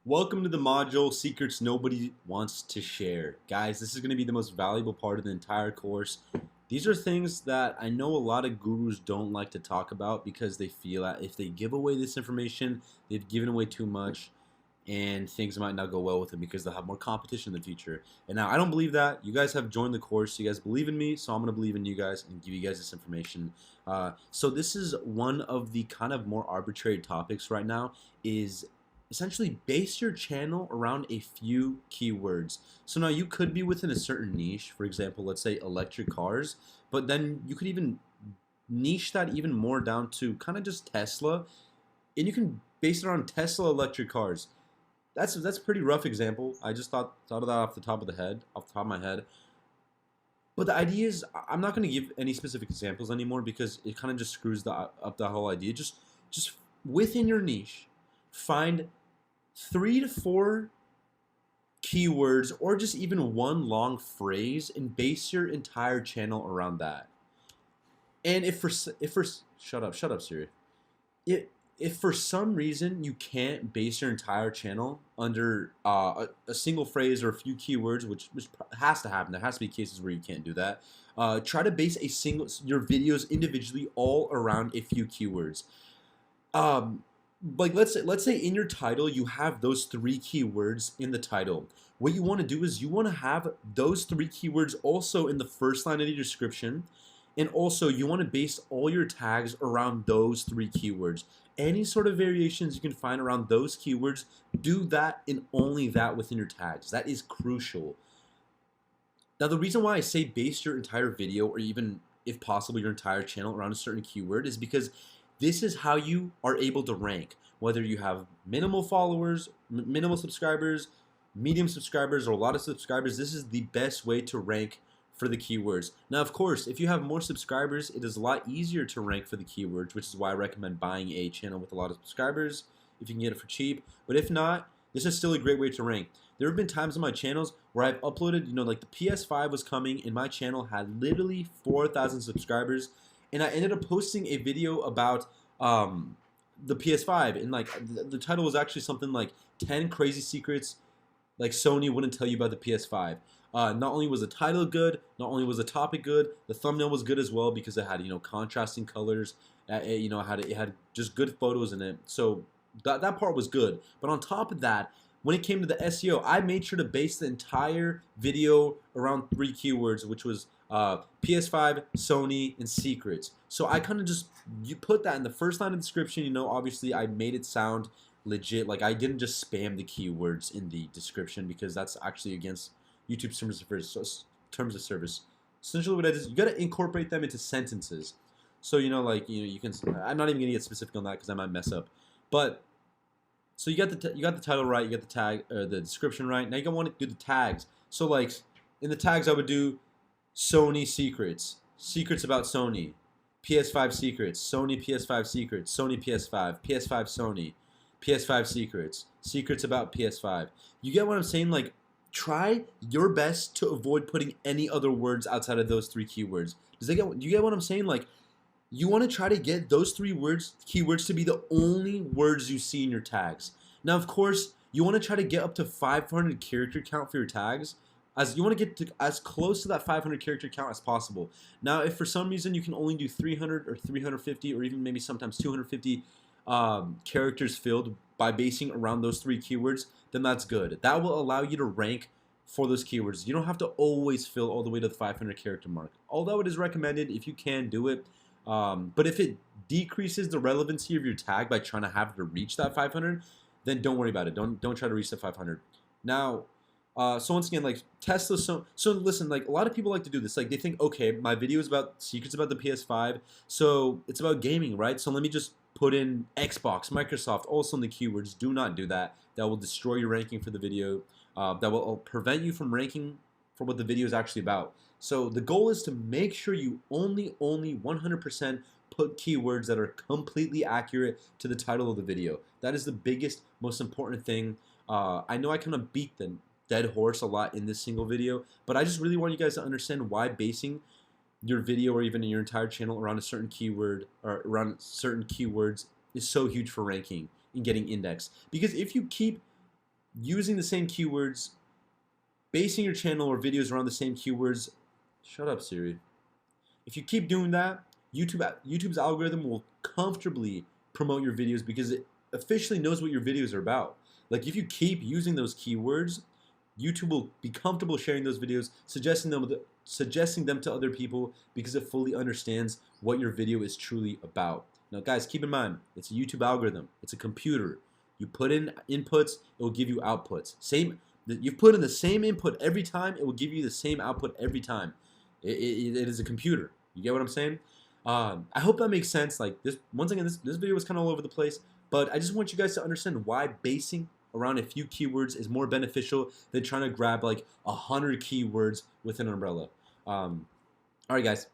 Welcome to the module Secrets Nobody Wants to Share. Guys, this is going to be the most valuable part of the entire course. These are things that I know a lot of gurus don't like to talk about because they feel that if they give away this information, they've given away too much and things might not go well with them because they'll have more competition in the future. And now I don't believe that. You guys have joined the course. You guys believe in me, so I'm going to believe in you guys and give you guys this information. So this is one of the kind of more arbitrary topics right now is essentially base your channel around a few keywords. So now you could be within a certain niche, for example, let's say electric cars, but then you could even niche that even more down to kind of just Tesla, and you can base it on Tesla electric cars. That's a pretty rough example. I just thought of that off the top of my head. But the idea is, I'm not going to give any specific examples anymore because it kind of just screws up the whole idea. Just within your niche, find 3 to 4 keywords or just even one long phrase and base your entire channel around that. And if for shut up Siri. If for some reason you can't base your entire channel under a single phrase or a few keywords, which has to happen, there has to be cases where you can't do that. Try to base your videos individually all around a few keywords. Like let's say in your title you have those 3 keywords in the title. What you want to do is you want to have those 3 keywords also in the first line of the description, and also you want to base all your tags around those 3 keywords. Any sort of variations you can find around those keywords, do that and only that within your tags. That is crucial. Now the reason why I say base your entire video or even if possible your entire channel around a certain keyword is because this is how you are able to rank. Whether you have minimal followers, minimal subscribers, medium subscribers, or a lot of subscribers, this is the best way to rank for the keywords. Now, of course, if you have more subscribers, it is a lot easier to rank for the keywords, which is why I recommend buying a channel with a lot of subscribers if you can get it for cheap. But if not, this is still a great way to rank. There have been times on my channels where I've uploaded, like the PS5 was coming and my channel had literally 4,000 subscribers, and I ended up posting a video about the PS5, and like the title was actually something like 10 crazy secrets like Sony wouldn't tell you about the PS5. Not only was the title good, not only was the topic good, the thumbnail was good as well because it had contrasting colors. It had just good photos in it. So that part was good. But on top of that, when it came to the SEO, I made sure to base the entire video around 3 keywords, which was PS5, Sony, and secrets. So I kind of you put that in the first line of the description. Obviously I made it sound legit. Like I didn't just spam the keywords in the description because that's actually against YouTube terms of service. Essentially what I did is you got to incorporate them into sentences. So you can. I'm not even gonna get specific on that because I might mess up. But so you got the title right, you got the tag or the description right. Now you want to do the tags. So like in the tags I would do Sony secrets, secrets about Sony, PS5 secrets, Sony PS5 secrets, Sony PS5, PS5 Sony, PS5 secrets, secrets about PS5. You get what I'm saying? Like try your best to avoid putting any other words outside of those 3 keywords. Do you get what I'm saying? Like you want to try to get those 3 keywords to be the only words you see in your tags. Now, of course, you want to try to get up to 500 character count for your tags. As you want to get to as close to that 500 character count as possible. Now, if for some reason you can only do 300 or 350 or even maybe sometimes 250 characters filled by basing around those 3 keywords, then that's good. That will allow you to rank for those keywords. You don't have to always fill all the way to the 500 character mark. Although it is recommended if you can do it. But if it decreases the relevancy of your tag by trying to have to reach that 500, then don't worry about it. Don't try to reach that 500. Now, so once again, like Tesla. So listen, like a lot of people like to do this. Like they think, okay, my video is about secrets about the PS5, so it's about gaming, right? So let me just put in Xbox, Microsoft, also in the keywords. Do not do that. That will destroy your ranking for the video. That will prevent you from ranking for what the video is actually about. So the goal is to make sure you only 100% put keywords that are completely accurate to the title of the video. That is the biggest, most important thing. I know I kind of beat the dead horse a lot in this single video, but I just really want you guys to understand why basing your video or even your entire channel around a certain keyword or around certain keywords is so huge for ranking and getting indexed. Because if you keep using the same keywords, basing your channel or videos around the same keywords. Shut up, Siri. If you keep doing that, YouTube's algorithm will comfortably promote your videos because it officially knows what your videos are about. Like if you keep using those keywords, YouTube will be comfortable sharing those videos, suggesting them to other people because it fully understands what your video is truly about. Now, guys, keep in mind, it's a YouTube algorithm. It's a computer. You put in inputs, it will give you outputs. You put in the same input every time, it will give you the same output every time. It is a computer. You get what I'm saying? I hope that makes sense. Like this, once again, this video was kind of all over the place, but I just want you guys to understand why basing around a few keywords is more beneficial than trying to grab like 100 keywords with an umbrella. All right, guys.